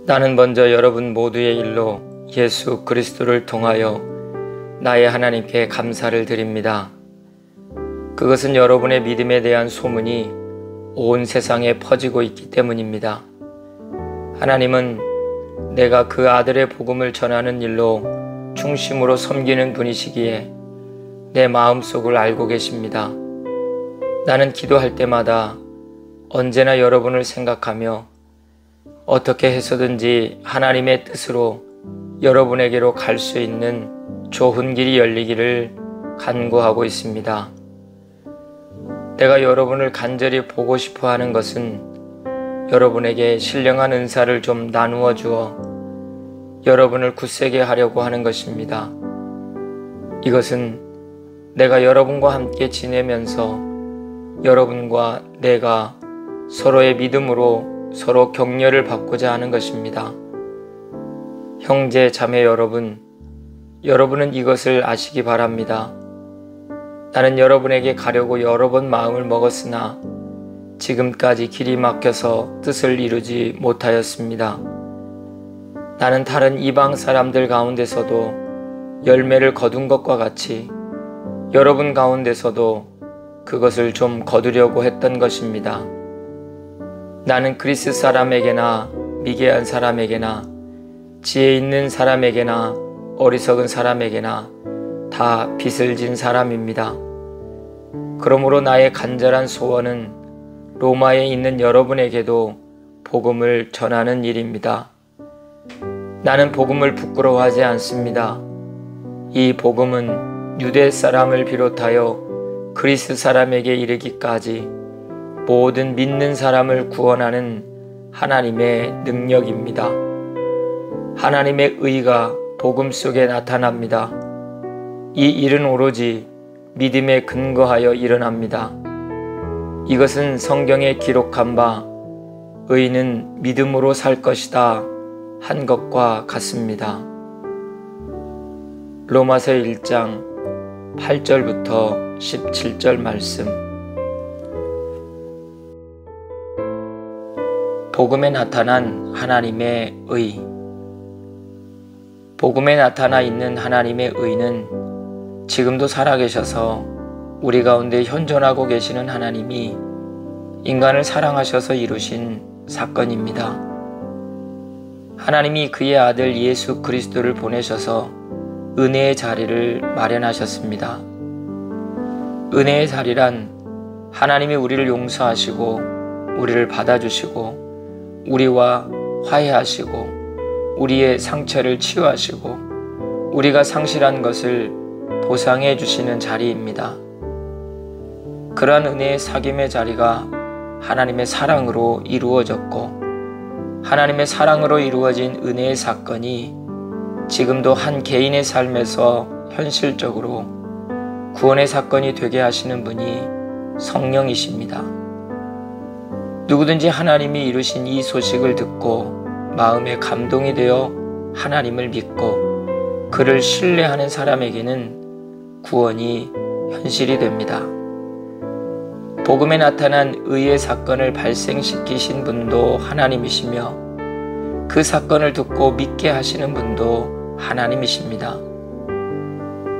나는 먼저 여러분 모두의 일로 예수 그리스도를 통하여 나의 하나님께 감사를 드립니다. 그것은 여러분의 믿음에 대한 소문이 온 세상에 퍼지고 있기 때문입니다. 하나님은 내가 그 아들의 복음을 전하는 일로 중심으로 섬기는 분이시기에 내 마음속을 알고 계십니다. 나는 기도할 때마다 언제나 여러분을 생각하며 어떻게 해서든지 하나님의 뜻으로 여러분에게로 갈 수 있는 좋은 길이 열리기를 간구하고 있습니다. 내가 여러분을 간절히 보고 싶어 하는 것은 여러분에게 신령한 은사를 좀 나누어 주어 여러분을 굳세게 하려고 하는 것입니다. 이것은 내가 여러분과 함께 지내면서 여러분과 내가 서로의 믿음으로 서로 격려를 받고자 하는 것입니다. 형제 자매 여러분은 이것을 아시기 바랍니다. 나는 여러분에게 가려고 여러 번 마음을 먹었으나 지금까지 길이 막혀서 뜻을 이루지 못하였습니다. 나는 다른 이방 사람들 가운데서도 열매를 거둔 것과 같이 여러분 가운데서도 그것을 좀 거두려고 했던 것입니다. 나는 그리스 사람에게나 미개한 사람에게나 지혜 있는 사람에게나 어리석은 사람에게나 다 빚을 진 사람입니다. 그러므로 나의 간절한 소원은 로마에 있는 여러분에게도 복음을 전하는 일입니다. 나는 복음을 부끄러워하지 않습니다. 이 복음은 유대 사람을 비롯하여 그리스 사람에게 이르기까지 모든 믿는 사람을 구원하는 하나님의 능력입니다. 하나님의 의가 복음 속에 나타납니다. 이 일은 오로지 믿음에 근거하여 일어납니다. 이것은 성경에 기록한 바 의인은 믿음으로 살 것이다 한 것과 같습니다. 로마서 1장 8절부터 17절 말씀. 복음에 나타난 하나님의 의. 복음에 나타나 있는 하나님의 의는 지금도 살아계셔서 우리 가운데 현존하고 계시는 하나님이 인간을 사랑하셔서 이루신 사건입니다. 하나님이 그의 아들 예수 그리스도를 보내셔서 은혜의 자리를 마련하셨습니다. 은혜의 자리란 하나님이 우리를 용서하시고 우리를 받아주시고 우리와 화해하시고 우리의 상처를 치유하시고 우리가 상실한 것을 보상해 주시는 자리입니다. 그러한 은혜의 사귐의 자리가 하나님의 사랑으로 이루어졌고 하나님의 사랑으로 이루어진 은혜의 사건이 지금도 한 개인의 삶에서 현실적으로 구원의 사건이 되게 하시는 분이 성령이십니다. 누구든지 하나님이 이루신 이 소식을 듣고 마음에 감동이 되어 하나님을 믿고 그를 신뢰하는 사람에게는 구원이 현실이 됩니다. 복음에 나타난 의의 사건을 발생시키신 분도 하나님이시며 그 사건을 듣고 믿게 하시는 분도 하나님이십니다.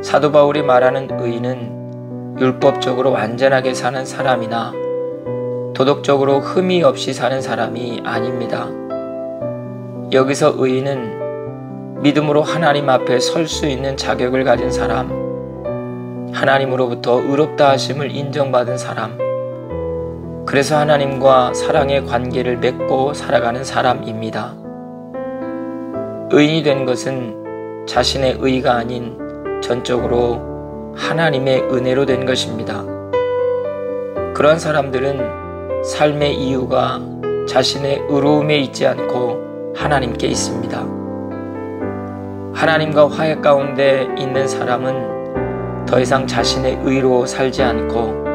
사도 바울이 말하는 의인은 율법적으로 완전하게 사는 사람이나 도덕적으로 흠이 없이 사는 사람이 아닙니다. 여기서 의인은 믿음으로 하나님 앞에 설 수 있는 자격을 가진 사람, 하나님으로부터 의롭다 하심을 인정받은 사람, 그래서 하나님과 사랑의 관계를 맺고 살아가는 사람입니다. 의인이 된 것은 자신의 의가 아닌 전적으로 하나님의 은혜로 된 것입니다. 그런 사람들은 삶의 이유가 자신의 의로움에 있지 않고 하나님께 있습니다. 하나님과 화해 가운데 있는 사람은 더 이상 자신의 의로 살지 않고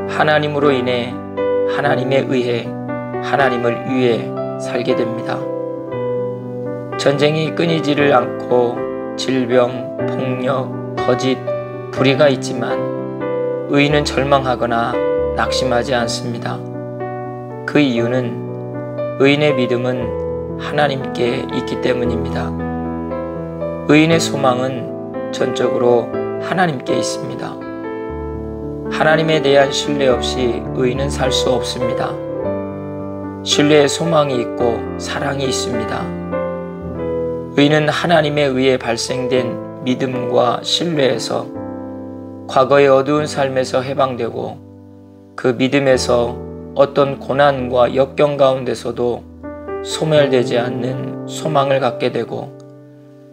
하나님으로 인해 하나님에 의해 하나님을 위해 살게 됩니다. 전쟁이 끊이지를 않고 질병, 폭력, 거짓, 불의가 있지만 의인은 절망하거나 낙심하지 않습니다. 그 이유는 의인의 믿음은 하나님께 있기 때문입니다. 의인의 소망은 전적으로 하나님께 있습니다. 하나님에 대한 신뢰 없이 의인은 살 수 없습니다. 신뢰에 소망이 있고 사랑이 있습니다. 의인은 하나님에 의해 발생된 믿음과 신뢰에서 과거의 어두운 삶에서 해방되고 그 믿음에서 어떤 고난과 역경 가운데서도 소멸되지 않는 소망을 갖게 되고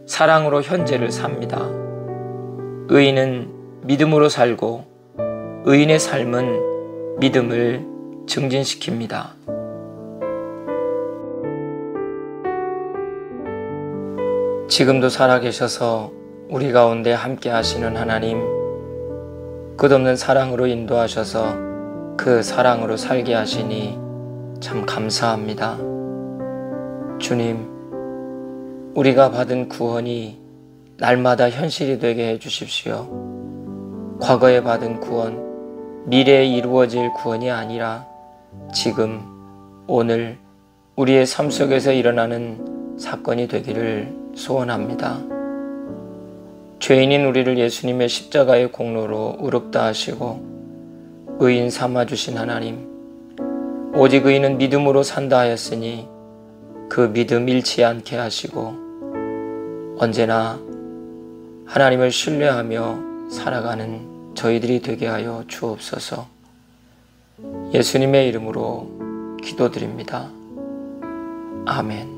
사랑으로 현재를 삽니다. 의인은 믿음으로 살고 의인의 삶은 믿음을 증진시킵니다. 지금도 살아계셔서 우리 가운데 함께 하시는 하나님, 끝없는 사랑으로 인도하셔서 그 사랑으로 살게 하시니 참 감사합니다. 주님, 우리가 받은 구원이 날마다 현실이 되게 해주십시오. 과거에 받은 구원, 미래에 이루어질 구원이 아니라 지금, 오늘 우리의 삶 속에서 일어나는 사건이 되기를 소원합니다. 죄인인 우리를 예수님의 십자가의 공로로 의롭다 하시고 의인 삼아주신 하나님, 오직 의인은 믿음으로 산다 하였으니 그 믿음 잃지 않게 하시고 언제나 하나님을 신뢰하며 살아가는 저희들이 되게 하여 주옵소서. 예수님의 이름으로 기도드립니다. 아멘.